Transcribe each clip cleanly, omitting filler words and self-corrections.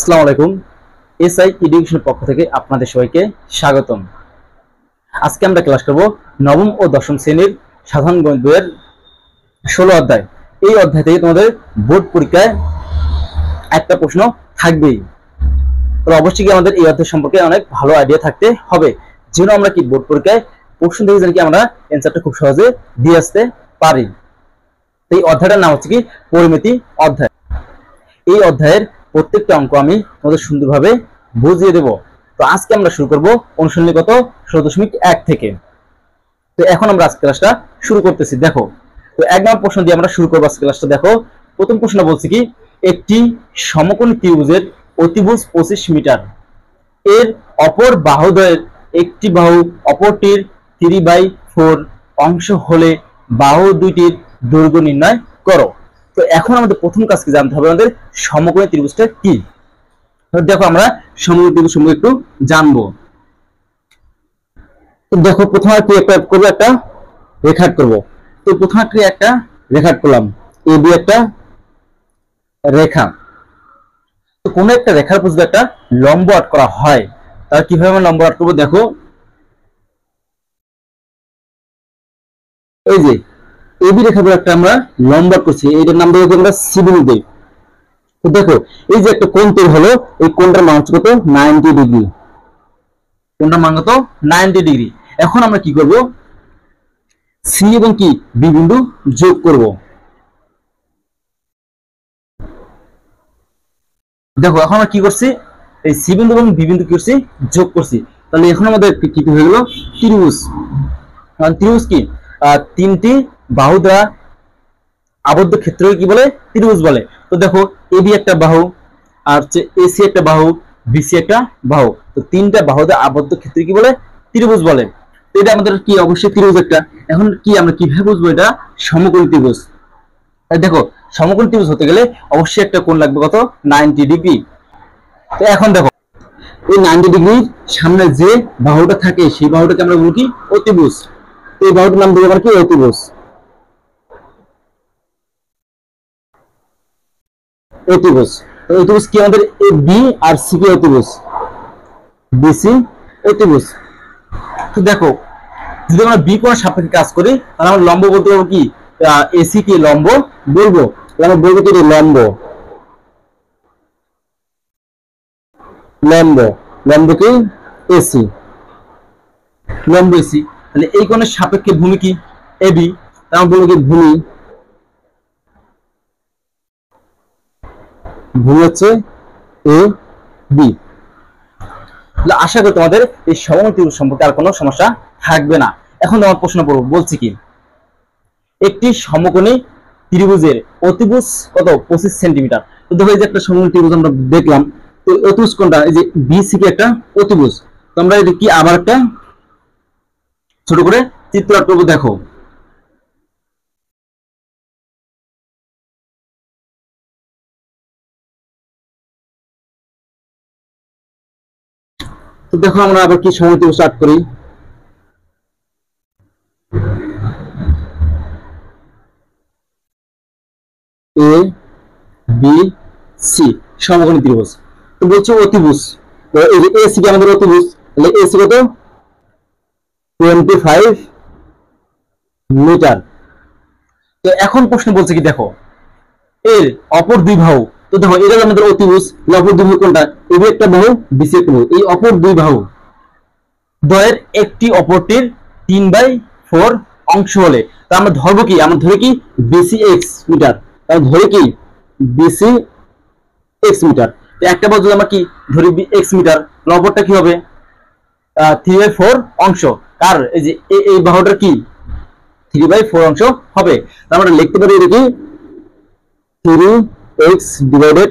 আসসালামু আলাইকুম। এসআই এডুকেশনের পক্ষ থেকে আপনাদের সবাইকে স্বাগতম। আজকে আমরা ক্লাস করব নবম ও দশম শ্রেণীর সাধারণ গণিত বইয়ের 16 অধ্যায়। এই অধ্যায় থেকে তোমাদের বোর্ড পরীক্ষায় একটা প্রশ্ন থাকবেই। তো অবশ্যই আমাদের এই অধ্যায় সম্পর্কে অনেক ভালো আইডিয়া থাকতে হবে, যেন আমরা কি বোর্ড পরীক্ষায় প্রশ্ন থেকে জানি কি আমরা অ্যান্সারটা খুব সহজে দিয়ে আসতে পারি। এই অধ্যায়টার নাম হচ্ছে কি পরিমিতি অধ্যায়। এই অধ্যায়ের প্রত্যেকটা অঙ্ক আমি তোমাদের সুন্দরভাবে বুঝিয়ে দেব। তো আজকে আমরা শুরু করব অনুশীলনী কত 16.1 থেকে। তো এখন আমরা আজকে ক্লাসটা শুরু করতেছি। দেখো, তো এক নম্বর প্রশ্ন দিয়ে আমরা শুরু করব আজকে ক্লাসটা। দেখো, প্রথম প্রশ্ন বলছি কি, একটি সমকোণী ত্রিভুজের অতিভুজ 25 মিটার, এর অপর বাহুদ্বয়ের একটি বাহু অপরটির 3/4 অংশ হলে বাহু দুইটির দৈর্ঘ্য নির্ণয় করো। তো এখন আমাদের প্রথম কাজ কি জানতে হবে, আমাদের সমকোণী ত্রিভুজটা কি। দেখো, আমরা সমকোণী ত্রিভুজ সম্পর্কে একটু জানবো। তো দেখো, প্রথমে কি একটা করবো, একটা রেখাট করব। তো প্রথমে একটা রেখাট করলাম, এ বি একটা রেখা। তো কোনো একটা রেখার উপর যদি একটা লম্ব আট করা হয়, তাহলে কিভাবে আমরা লম্ব আট করবো। দেখো, এই যে এবি রেখার একটা আমরা লম্ব আট করছি, এটার নাম দেবো আমরা সি বিন্দু দেই। তো দেখো, এই যে একটা কোণ তৈরি হলো, এই কোণটার মান হচ্ছে কত 90 ডিগ্রি। কোণটার মান কত 90 ডিগ্রি। এখন আমরা কি করব, সি এবং কি বি বিন্দু যোগ করব। দেখো, এখন আমরা কি করছি, এই সি বিন্দু এবং বি বিন্দু কি করছি, যোগ করছি। তাহলে এখন আমাদের কি হয়ে গেল, ত্রিভুজ। ত্রিভুজ কি, তিনটি বাহু দ্বারা আবদ্ধ ক্ষেত্রকে কি বলে, ত্রিভুজ বলে। তো দেখো, এবি একটা বাহু, আর হচ্ছে এসি একটা বাহু, বিসি একটা বাহু। তো তিনটা বাহু দ্বারা আবদ্ধ ক্ষেত্র কি বলে, ত্রিভুজ বলে। তো এটা আমাদের কি অবশ্যই ত্রিভুজ একটা। এখন কি আমরা কিভাবে বুঝবো এটা সমকোণী ত্রিভুজ। দেখো, সমকোণী ত্রিভুজ হতে গেলে অবশ্যই একটা কোণ লাগবে কত 90 ডিগ্রি। তো এখন দেখো, এই 90 ডিগ্রির সামনে যে বাহুটা থাকে সেই বাহুটাকে আমরা বলি কি অতিভুজ। এই বাহুটার নাম দেবো আমরা কি অতিভুজ। অতিভুজ, অতিভুজ কি আমাদের A B R C K অতিভুজ, বিসি অতিভুজ। তো দেখো, যদি আমরা বি কোণের সাপেক্ষে কাজ করি, তাহলে আমরা লম্ব বলতে পারবো কি, এসি কে লম্ব বলবো। আমরা বলবো কি লম্ব, লম্ব লম্ব কি এসি, লম্ব এসি। তাহলে এই কোণের সাপেক্ষে ভূমি কি এবি, তাহলে বলবো কি ভূমি, ভূমি হচ্ছে এ বি। আশা করি তোমাদের এই সমকোণী ত্রিভুজ সম্পর্কে আর কোনো সমস্যা থাকবে না। এখন তোমার প্রশ্ন পড়বো, বলছি কি, একটি সমকোণী ত্রিভুজের অতিভুজ কত 25 সেন্টিমিটার। তো দেখো, এই যে একটা সমকোণী ত্রিভুজ আমরা দেখলাম, তো অতিভুজ কোনটা, এই যে বিসি কে একটা অতিভুজ। তো আমরা এটা কি আবার একটা ছোট করে চিত্র আঁক করবো। দেখো, তো দেখো আমরা আবার কি সমকোণী ত্রিভুজ আঁক করি। এ বি সি সমকোণী ত্রিভুজ। তো বলছি অতিভুজ, তো এই যে এসি কে আমাদের অতিভুজ, তাহলে এসি কত 25 মিটার। তো এখন প্রশ্ন বলছে কি, দেখো এর অপর দুই বাহু। তো দেখো, এটা আমাদের অতিভুজ, অপর দুই বাহু কোনটা, এবি একটা বাহু বিসি একটা বাহু। এই অপর দুই বাহু দ্বয়ের একটি অপরটির 3/4 অংশ হলে, তা আমরা ধরবো কি, আমরা ধরে কি বিসি এক্স মিটার, তাহলে ধরে কি বিসি এক্স মিটার। একটা বাহু যদি আমরা কি ধরি এক্স মিটার, অপরটা কি হবে 3/4 অংশ। কার, এই যে এই বাহুটার কি 3/4 অংশ হবে। আমরা লিখতে পারি এটা কি 3x/4।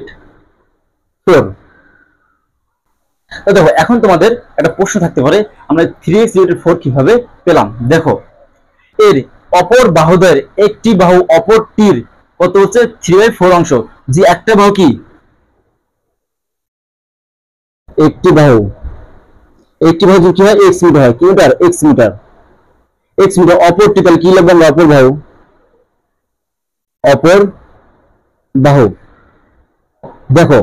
দেখো, এখন তোমাদের একটা প্রশ্ন থাকতে পারে, আমরা 3x/4 কিভাবে পেলাম। দেখো, এর অপর বাহুদ্বয়ের একটি বাহু অপরটির কত হচ্ছে 3/4 অংশ। যে একটা বাহু কি, একটি বাহু, একটি বাহু কি হয় এক্স মিটার হয়, কি metre x metre, x metre. অপরটি তাহলে কি লিখবো আমরা, অপর বাহু, অপর বাহু। দেখো,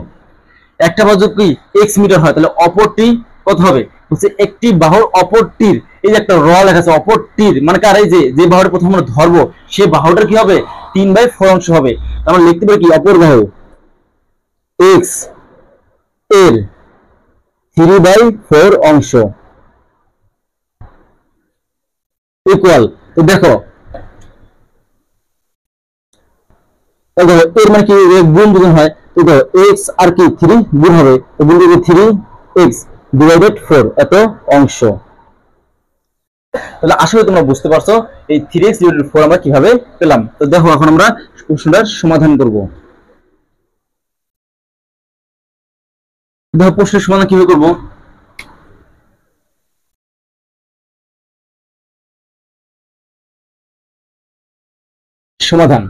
একটা বাহু কি x মিটার হয়, তাহলে অপরটি কত হবে? হচ্ছে একটি বাহুর অপরটির, এই যে একটা র লেখা আছে অপরটির, মানে কার, এই যে বাহুটা প্রথম আমরা ধরবো সেই বাহুটার কি হবে? 3/4 অংশ হবে। আমরা লিখতে পারি কি অপর বাহু x এর 3/4 অংশ ইকুয়াল। তো দেখো এর মানে কি গুণ যদি হয়, তো দেখো x আর কি 3 গুণ হবে, তো গুণ করবে 3x ডিভাইডেড 4 এত অংশ। তাহলে আসলে তোমরা বুঝতে পারছো এই 3x ডিভাইডেড 4 আমরা কিভাবে পেলাম। তো দেখো এখন আমরা প্রশ্নটার সমাধান করব। দেখো প্রশ্নের সমাধান কিভাবে করব। সমাধান,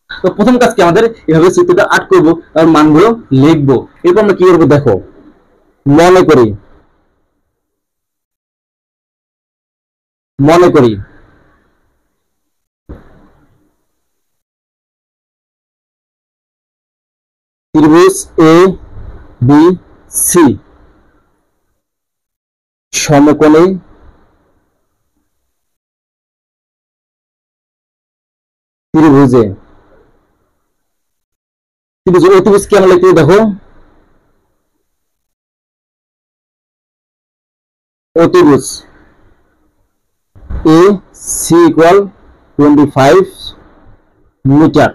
তো প্রথম কাজ কি আমাদের এভাবে চিত্রটা আট করব, আর মানগুলো লিখবো। এরপর আমরা কি করবো দেখো, মনে করি ত্রিভুজ এ বি সি সমকোণী ত্রিভুজে, অতিভুজ কি আমরা লিখতে দেখো, অতিভুজ এ সি ইকুয়াল 25 মিটার।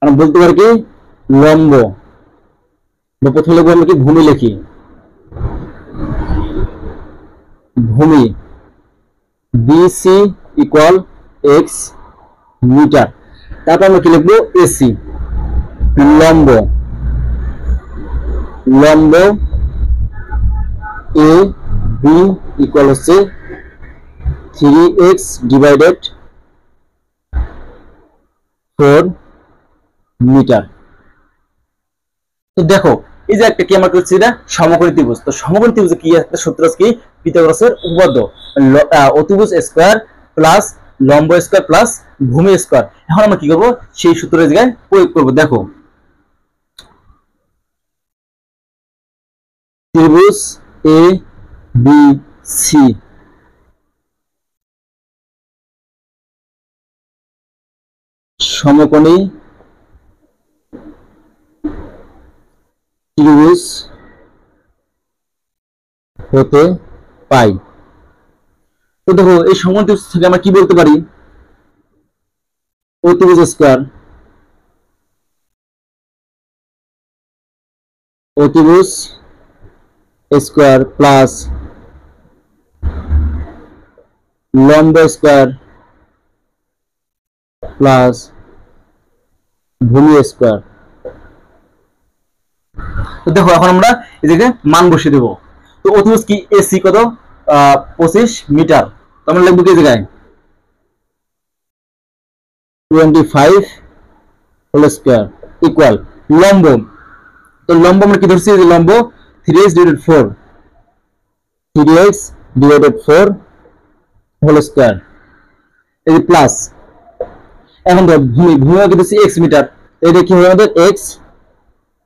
আমরা বলতে পারি কি লম্ব, প্রথমে লিখবো আমরা কি ভূমি লিখি, ভূমি বিসি ইকুয়াল এক্স মিটার। তারপর আমরা কি লিখবো এসি, লম্ব এ বি ইকুয়াল হচ্ছে 3x ডিভাইডেড 4 মিটার। তো দেখো এই যে একটা কি আমরা করছি, এটা সমকোণী ত্রিভুজ। তো সমকোণী ত্রিভুজে কি একটা সূত্র আছে কি পিথাগোরাসের উপপাদ্য, অতিভুজ স্কয়ার প্লাস লম্ব স্কয়ার প্লাস ভূমি স্কয়ার। এখন আমরা কি করব, সেই সূত্রের জায়গায় প্রয়োগ করব। দেখো ত্রিভুজ এ বি সি সমকোণী ত্রিভুজ হতে পাই। তো দেখো এই সমকোণী ত্রিভুজ থেকে আমরা কি বলতে পারি, অতিভুজ স্কয়ার প্লাস লম্ব স্কয়ার প্লাস ভূমি স্কয়ার। তো দেখো এখন আমরা এদিকে মান বসিয়ে দেব। তো অতিভুজ কি এসি কত 25 মিটার, তো আমরা লিখবো কি জায়গায় 25 হোল স্কয়ার ইকুয়াল লম্ব, তো লম্ব আমরা কি ধরছি, যে লম্ব 3x ডিভাইডেড 4 হোল স্কয়ার, এই প্লাস। এখন ধর ভূমি কি ধরছি x মিটার, এটা কি হবে আমাদের x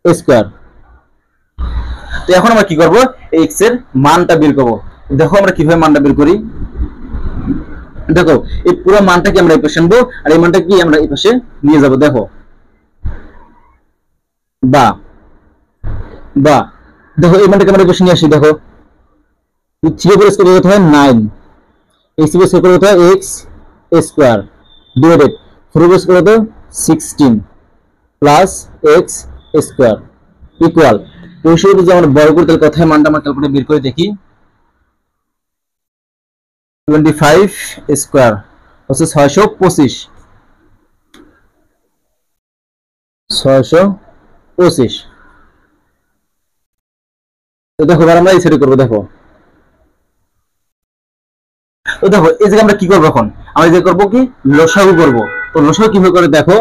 স্কয়ার। তো এখন আমরা কি করব, x এর মানটা বের করব। দেখো আমরা কিভাবে মানটা বের করি। দেখো এই পুরো মানটা কি আমরা এই পাশে আনবো, আর এই মানটা কি আমরা এই পাশে নিয়ে যাব। দেখো দেখো এই মানটাকে আমরা এই পাশে নিয়ে আসি। দেখো 3 এর স্কয়ার কত হয় 9, x এর স্কয়ার কত হয় x স্কয়ার ডিভাইডেড 4 এর স্কয়ার কত 16 প্লাস x স্কয়ার ইকুয়াল। তো এই যদি আমরা বর্গ করি তাহলে কোথায় মানটা আমরা ক্যালকুলেটরে বের করে দেখি, 25 স্কয়ার হচ্ছে 625। তো দেখো এবার আমরা এই সাইডে করবো। দেখো তো দেখো এই জায়গায় আমরা কি করবো, এখন আমরা যে করবো কি লসাগু করব। তো লসাগু কিভাবে করে দেখো,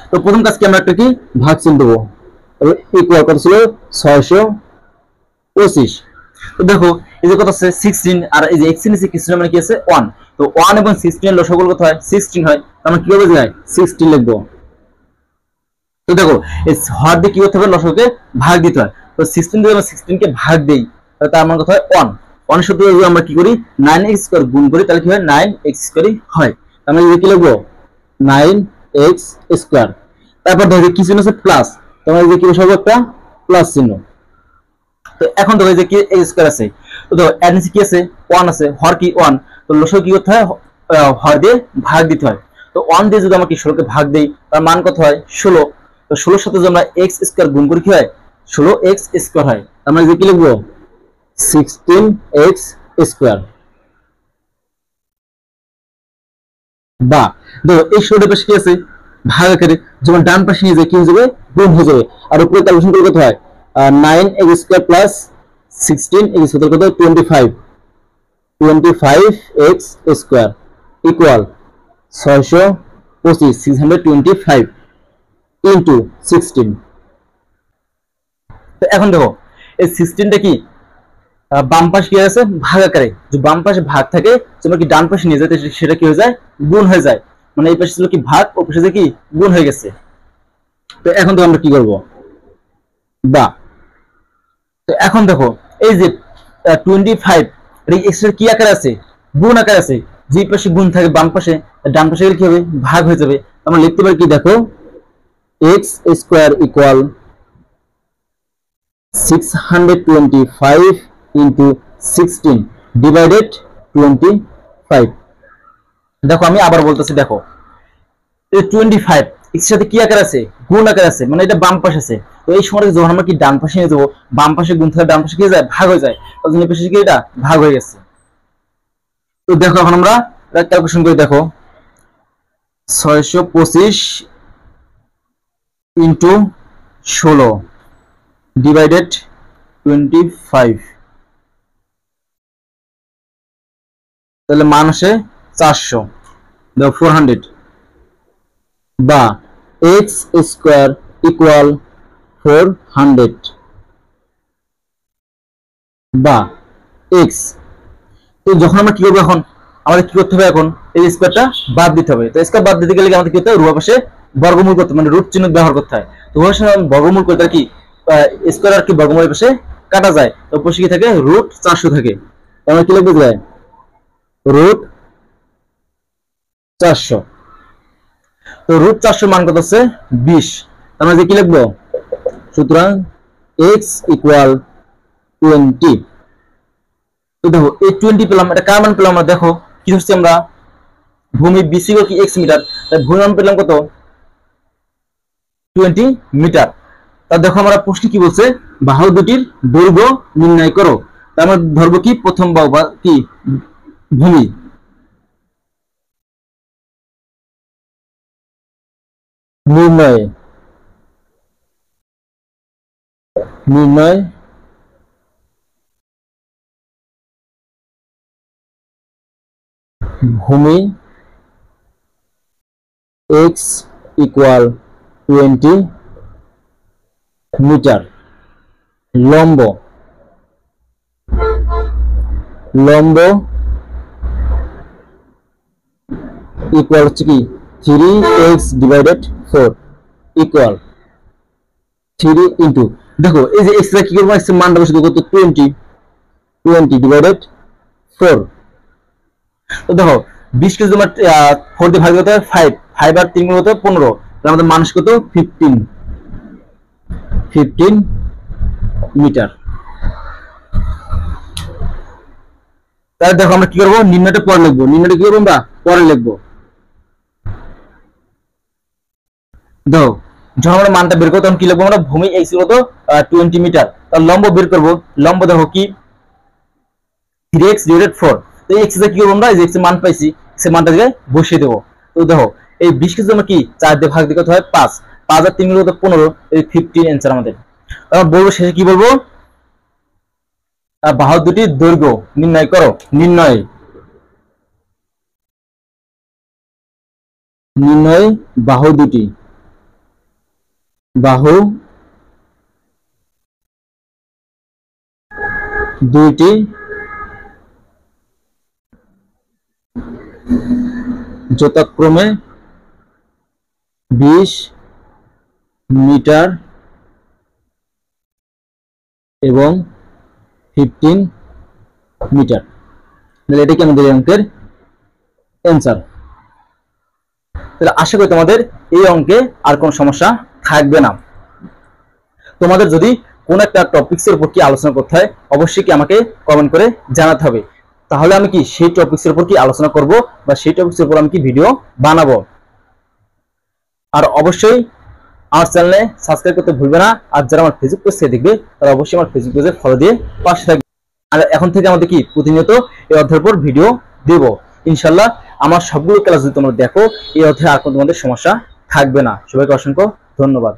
তো প্রথম কাজ কি আমরা একটা কি ভাগ চিহ্ন দেবো, ইকুয়াল কত ছিল 625। তো দেখো এই যে কত আছে 16, আর এই যে x এর নিচে কিছু মানে কি আছে 1, তো 1 এবং 16 এর লসাগু কত হয় 16 হয়। আমরা কি করব, যায় 16 লিখবো। তো দেখো এই হর দিয়ে কি করতে হবে, লসাগুকে ভাগ দিতে হয়। তো 16 দিয়ে আমরা 16 কে ভাগ দেই, তাহলে তার মান কত হয় 1। 1 সূত্র যদি আমরা কি করি 9x স্কয়ার গুণ করি, তাহলে কি হয় 9x স্কয়ারই হয়। আমরা এই কি লিখবো 9x স্কয়ার। তারপর দেখো কি চিহ্ন আছে প্লাস, তোমরা এই যে কি বসাবো একটা প্লাস চিহ্ন। তো এখন দেখো এই যে কি x স্কয়ার আছে, তো দেখো এর নিচে কি আছে 1 আছে, হর কি 1, তো লসাগু কি করতে হয় হর দিয়ে ভাগ দিতে হয়। তো 1 দিয়ে যদি আমরা কি 16 কে ভাগ দেই, তার মান কত হয় 16। তো 16 এর সাথে যদি আমরা x স্কয়ার গুণ করি কি হয় 16x স্কয়ার হয়। আমরা যে কি লিখবো 16x স্কয়ার। বা দেখো এই 16 পাশে কি আছে ভাগ আকারে, যেমন ডান পাশে নিয়ে যায় কি হয়ে যাবে গুণ হয়ে যাবে, আর উপরে ক্যালকুলেশন করলে কত হয় 9x square plus 16x square কত 25x স্কয়ার ইকুয়াল 625 625 ইনটু 16। তো এখন দেখো এই 16টা কি বাম পাশে কি আছে ভাগ আকারে, যে বাম পাশে ভাগ থাকে তোমরা কি ডান পাশে নিয়ে যেতে সেটা কি হয়ে যায় গুণ হয়ে যায়, মানে এই পাশে ছিল কি ভাগ ও পাশে কি গুণ হয়ে গেছে। তো এখন তো আমরা কি করব বা, তো এখন দেখো এই যে 25 এর এক্স এর কি আকারে আছে গুণ আকারে আছে, যে পাশে গুণ থাকে বাম পাশে, ডান পাশে গেলে কি হবে ভাগ হয়ে যাবে। আমরা লিখতে পারি কি দেখো x square equal 625 into 16 divided 25। দেখো আমি আবার বলতেছি, দেখো এই 25 এর সাথে কি আকার আছে গুণ আকার আছে, মানে এটা বাম পাশে আছে। তো এই সময় যখন আমরা কি ডান পাশে নিয়ে যাবো, বাম পাশে গুণ থাকে ডান পাশে কি যায় ভাগ হয়ে যায়, তার জন্য পাশে কি এটা ভাগ হয়ে গেছে। তো দেখো এখন আমরা ক্যালকুলেশন করে দেখো 625 ইনটু 16 ডিভাইডেড 25, তাহলে মান আসে 400, দেখো 400 বা x স্কয়ার ইকুয়াল 400 বা x। তো যখন আমরা কি করবো এখন আমাদের কি করতে হবে, এখন এই স্কয়ারটা বাদ দিতে হবে। তো স্কয়ার বাদ দিতে গেলে আমাদের কি করতে হবে রুট পাশে বর্গমূল করতে, মানে রুট চিহ্ন ব্যবহার করতে হয়। তো ওই সময় বর্গমূল করতে কি স্কয়ার আর কি বর্গমূলের পাশে কাটা যায়, তো পাশে কি থাকে রুট 400 থাকে। তো আমরা কি লিখবো রুট 400। তো রুট 400 মান কত আছে 20, আমরা যে কি লিখবো সুতরাং x ইকুয়াল 20। তো দেখো এই 20 পেলাম, এটা কার মান পেলাম আমরা, দেখো কি হচ্ছে আমরা ভূমি বিসি কি x মিটার, তাই ভূমি মান পেলাম কত 20 মিটার। তা দেখো আমরা প্রশ্ন কি বলছে বাহু দুটির দৈর্ঘ্য নির্ণয় করো, তার আমরা ধরবো কি প্রথম বাহু বা কি ভূমি, নির্ণয় নির্ণয় ভূমি x ইকুয়াল 20 মিটার, লম্ব লম্ব ইকুয়াল হচ্ছে কি 3x ডিভাইডেড 4 ইকুয়াল 3 ইনটু, দেখো এই যে x এর কি করব x এর মানটা বসে দেব কত 20 ডিভাইডেড 4। তো দেখো 20 কে তোমার 4 দিয়ে ভাগ করতে হয় 5 5 আর 3 গুণ হতে 15, তাহলে আমাদের মান কত 15 মিটার। তাহলে দেখো আমরা কি করব নির্ণয়টা পরে লিখবো, নির্ণয়টা কি করব আমরা পরে লিখবো। দেখো যখন আমরা মানটা বের করব তখন কি লিখবো আমরা ভূমি x কত 20 মিটার, তাহলে লম্ব বের করব, লম্ব দেখো কি 3x ডিভাইডেড 4। তো এই x এর কি করব আমরা, এই যে x এর মান পাইছি x এর মানটা জায়গায় বসিয়ে দেব। তো দেখো এই 20 কে যদি আমরা কি 4 দিয়ে ভাগ দিই কত হয় 5 5 আর 3 গুণ কত 15, এই 15 आंसर আমাদের। আমরা বলবো শেষে কি বলবো বাহু দুটির দৈর্ঘ্য নির্ণয় করো, নির্ণয় নির্ণয় বাহু দুটি বাহু দুইটি যথাক্রমে 20 মিটার এবং 15 মিটার। তাহলে এটা কি আমাদের এই অঙ্কের অ্যান্সার। তাহলে আশা করি তোমাদের এই অঙ্কে আর কোনো সমস্যা থাকবে না। তোমাদের যদি কোন একটা টপিকসের উপর কি আলোচনা করতে হয় অবশ্যই কি আমাকে কমেন্ট করে জানাতে হবে, তাহলে আমি কি সেই টপিকসের উপর কি আলোচনা করব বা সেই টপিকসের উপর আমি কি ভিডিও বানাবো। আর অবশ্যই আমার চ্যানেলে সাবস্ক্রাইব করতে ভুলবে না। আর যারা আমার ফেসবুক পেজ থেকে দেখবে তারা অবশ্যই আমার ফেসবুক পেজে ফলো দিয়ে পাশে থাকবে। আর এখন থেকে আমাদের কি প্রতিনিয়ত এই অধ্যায়ের উপর ভিডিও দেব ইনশাল্লাহ। আমার সবগুলো ক্লাস যদি তোমরা দেখো এই অধ্যায়ে আর কোনো তোমাদের সমস্যা থাকবে না। সবাইকে অসংখ্য ধন্যবাদ।